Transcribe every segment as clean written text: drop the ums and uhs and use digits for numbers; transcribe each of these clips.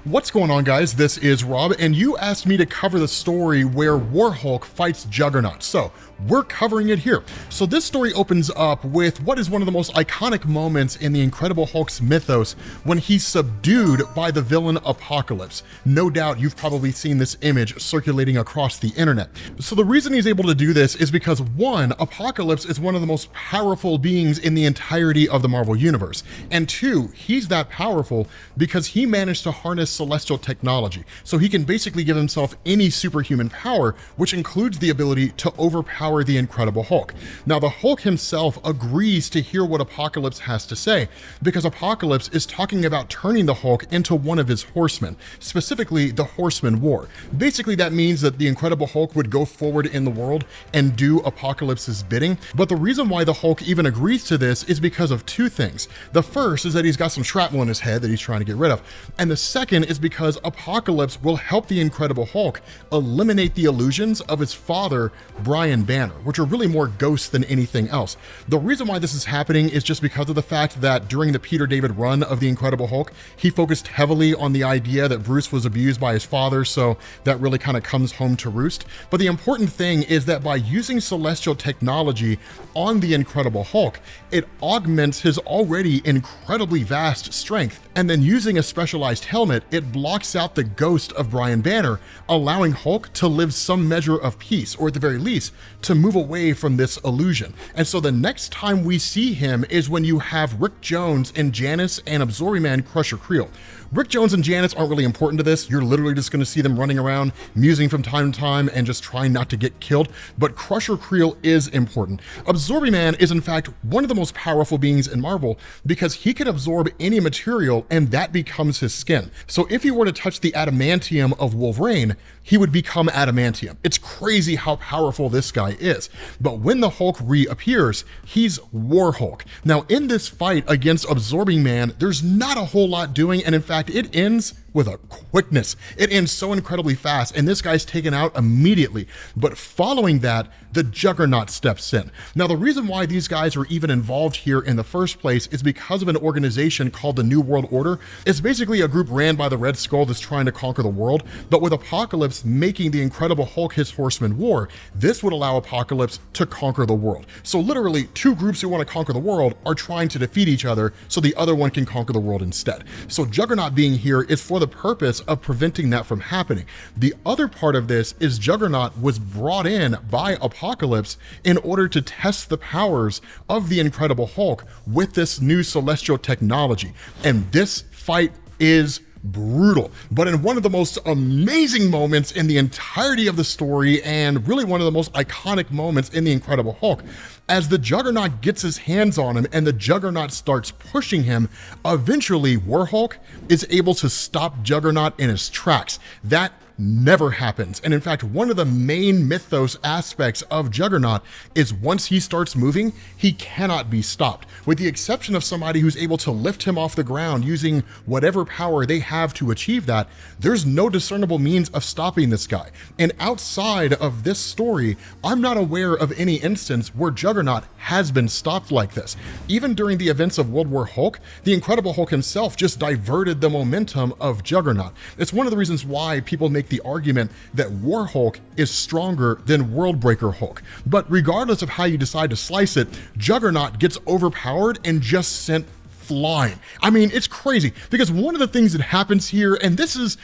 What's going on, guys? This is Rob, and you asked me to cover the story where Warhawk fights Juggernaut. So we're covering it here. So this story opens up with what is one of the most iconic moments in the Incredible Hulk's mythos when he's subdued by the villain Apocalypse. No doubt you've probably seen this image circulating across the internet. So the reason he's able to do this is because, one, Apocalypse is one of the most powerful beings in the entirety of the Marvel Universe. And two, he's that powerful because he managed to harness celestial technology. So he can basically give himself any superhuman power, which includes the ability to overpower the Incredible Hulk. Now, the Hulk himself agrees to hear what Apocalypse has to say because Apocalypse is talking about turning the Hulk into one of his horsemen, specifically the Horseman War. Basically, that means that the Incredible Hulk would go forward in the world and do Apocalypse's bidding. But the reason why the Hulk even agrees to this is because of two things. The first is that he's got some shrapnel in his head that he's trying to get rid of. And the second is because Apocalypse will help the Incredible Hulk eliminate the illusions of his father, Brian Banner, which are really more ghosts than anything else. The reason why this is happening is just because of the fact that during the Peter David run of the Incredible Hulk, he focused heavily on the idea that Bruce was abused by his father, so that really kind of comes home to roost. But the important thing is that by using celestial technology on the Incredible Hulk, it augments his already incredibly vast strength, and then using a specialized helmet, it blocks out the ghost of Brian Banner, allowing Hulk to live some measure of peace, or at the very least, to move away from this illusion. And so the next time we see him is when you have Rick Jones and Janice and Absorbing Man Crusher Creel. Rick Jones and Janice aren't really important to this. You're literally just going to see them running around, musing from time to time, and just trying not to get killed. But Crusher Creel is important. Absorbing Man is in fact one of the most powerful beings in Marvel because he can absorb any material and that becomes his skin. So if he were to touch the adamantium of Wolverine, he would become adamantium. It's crazy how powerful this guy is. But when the Hulk reappears, he's Warhawk. Now in this fight against Absorbing Man, there's not a whole lot doing, and in fact, it ends with a quickness. It ends so incredibly fast, and this guy's taken out immediately. But following that, the Juggernaut steps in. Now, the reason why these guys are even involved here in the first place is because of an organization called the New World Order. It's basically a group ran by the Red Skull that's trying to conquer the world, but with Apocalypse making the Incredible Hulk his Horseman War, this would allow Apocalypse to conquer the world. So literally, two groups who want to conquer the world are trying to defeat each other so the other one can conquer the world instead. So Juggernaut being here is for the purpose of preventing that from happening. The other part of this is Juggernaut was brought in by Apocalypse in order to test the powers of the Incredible Hulk with this new celestial technology. And this fight is brutal, but in one of the most amazing moments in the entirety of the story, and really one of the most iconic moments in the Incredible Hulk, as the Juggernaut gets his hands on him and the Juggernaut starts pushing him, eventually Warhawk is able to stop Juggernaut in his tracks. That never happens. And in fact, one of the main mythos aspects of Juggernaut is once he starts moving, he cannot be stopped. With the exception of somebody who's able to lift him off the ground using whatever power they have to achieve that, there's no discernible means of stopping this guy. And outside of this story, I'm not aware of any instance where Juggernaut has been stopped like this. Even during the events of World War Hulk, the Incredible Hulk himself just diverted the momentum of Juggernaut. It's one of the reasons why people make the argument that Warhawk is stronger than Worldbreaker Hulk. But regardless of how you decide to slice it, Juggernaut gets overpowered and just sent flying. I mean, it's crazy because one of the things that happens here, and this is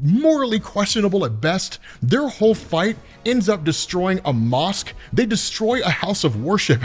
morally questionable at best, their whole fight ends up destroying a mosque. They destroy a house of worship.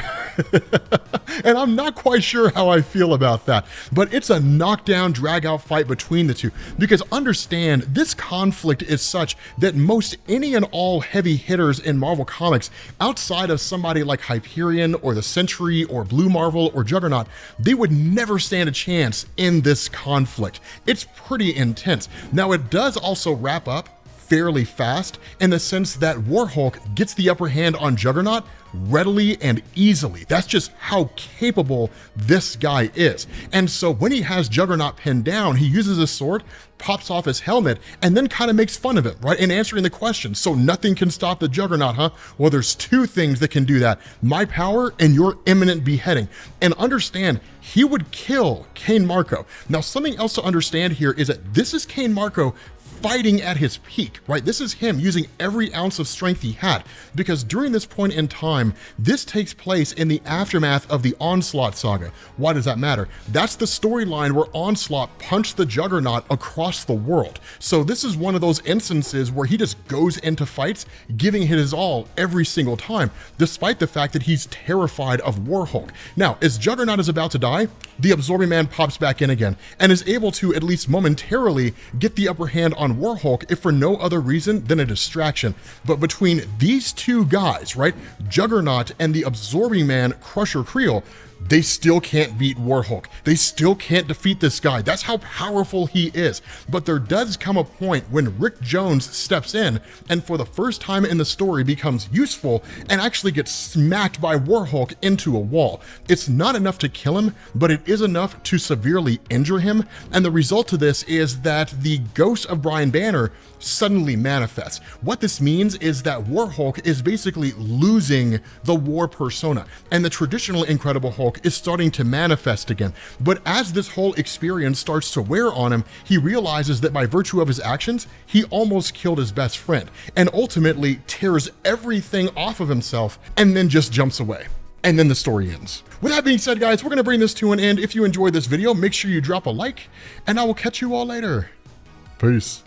And I'm not quite sure how I feel about that, but it's a knockdown, drag out fight between the two, because understand this conflict is such that most any and all heavy hitters in Marvel Comics, outside of somebody like Hyperion or the Sentry or Blue Marvel or Juggernaut, they would never stand a chance in this conflict. It's pretty intense. Now, it does also wrap up fairly fast in the sense that Warhawk gets the upper hand on Juggernaut readily and easily. That's just how capable this guy is. And so when he has Juggernaut pinned down, he uses his sword, pops off his helmet, and then kind of makes fun of him, right? In answering the question, so nothing can stop the Juggernaut, huh? Well, there's two things that can do that: my power and your imminent beheading. And understand, he would kill Cain Marko. Now, something else to understand here is that this is Cain Marko fighting at his peak, right? This is him using every ounce of strength he had, because during this point in time, this takes place in the aftermath of the Onslaught saga. Why does that matter? That's the storyline where Onslaught punched the Juggernaut across the world. So this is one of those instances where he just goes into fights, giving it his all every single time, despite the fact that he's terrified of Warhawk. Now, as Juggernaut is about to die, the Absorbing Man pops back in again and is able to, at least momentarily, get the upper hand on Warhawk, if for no other reason than a distraction. But between these two guys, right, Juggernaut and the Absorbing Man Crusher Creel, they still can't beat Warhawk. They still can't defeat this guy. That's how powerful he is. But there does come a point when Rick Jones steps in and for the first time in the story becomes useful and actually gets smacked by Warhawk into a wall. It's not enough to kill him, but it is enough to severely injure him. And the result of this is that the ghost of Brian Banner suddenly manifests. What this means is that Warhawk is basically losing the war persona, and the traditional Incredible Hulk is starting to manifest again. But as this whole experience starts to wear on him, he realizes that by virtue of his actions, he almost killed his best friend, and ultimately tears everything off of himself and then just jumps away. And then the story ends. With that being said, guys, we're going to bring this to an end. If you enjoyed this video, make sure you drop a like, and I will catch you all later. Peace.